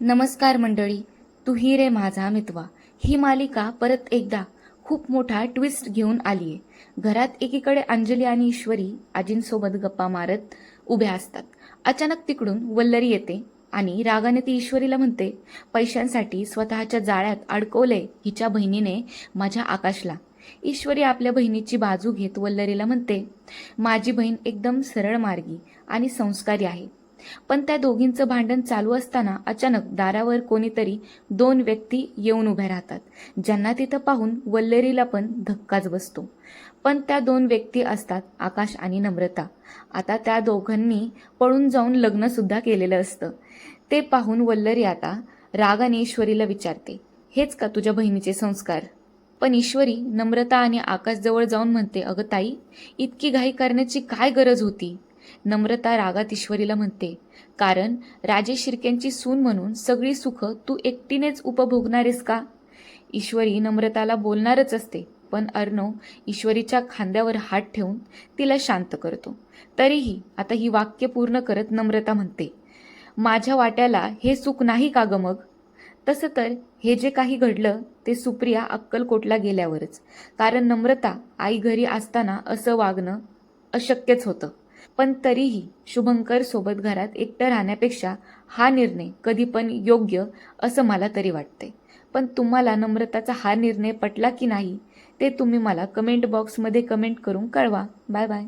नमस्कार मंडळी, तू ही रे माझा मितवा ही मालिका परत एकदा खूप मोठा ट्विस्ट घेऊन आलीये. घरात एकीकडे अंजली आणि ईश्वरी आजींसोबत गप्पा मारत उभ्या असतात. अचानक तिकडून वल्लरी येते आणि रागाने ती ईश्वरीला म्हणते, पैशांसाठी स्वतःच्या जाळ्यात अडकवले हिच्या बहिणीने माझ्या आकाशला. ईश्वरी आपल्या बहिणीची बाजू घेत वल्लरीला म्हणते, माझी बहीण एकदम सरळ मार्गी आणि संस्कारी आहे. पण त्या दोघींचं भांडण चालू असताना अचानक दारावर कोणीतरी दोन व्यक्ती येऊन उभ्या राहतात, ज्यांना तिथं पाहून वल्लरीला पण धक्काच बसतो. पण त्या दोन व्यक्ती असतात आकाश आणि नम्रता. आता त्या दोघांनी पळून जाऊन लग्न सुद्धा केलेलं असतं. ते पाहून वल्लरी आता रागाने ईश्वरीला विचारते, हेच का तुझ्या बहिणीचे संस्कार? पण ईश्वरी नम्रता आणि आकाश जवळ जाऊन म्हणते, अगं ताई, इतकी घाई करण्याची काय गरज होती? नम्रता रागात ईश्वरीला म्हणते, कारण राजेश शिर्केंची सून म्हणून सगळी सुख तू एकटीनेच उपभोगणारेस का? ईश्वरी नम्रताला बोलणारच असते, पण अर्णव ईश्वरीच्या खांद्यावर हात ठेवून तिला शांत करतो. तरीही आता ही वाक्य पूर्ण करत नम्रता म्हणते, माझ्या वाट्याला हे सुख नाही का ग मग? तसं तर हे जे काही घडलं ते सुप्रिया अक्कलकोटला गेल्यावरच, कारण नम्रता आई घरी असताना असं वागणं अशक्यच होतं. पण तरीही शुभंकर सोबत घरात एकटं राहण्यापेक्षा हा निर्णय कधी पण योग्य असं मला तरी वाटतंय. पण तुम्हाला नम्रताचा हा निर्णय पटला की नाही ते तुम्ही मला कमेंट बॉक्समध्ये कमेंट करून कळवा. Bye bye.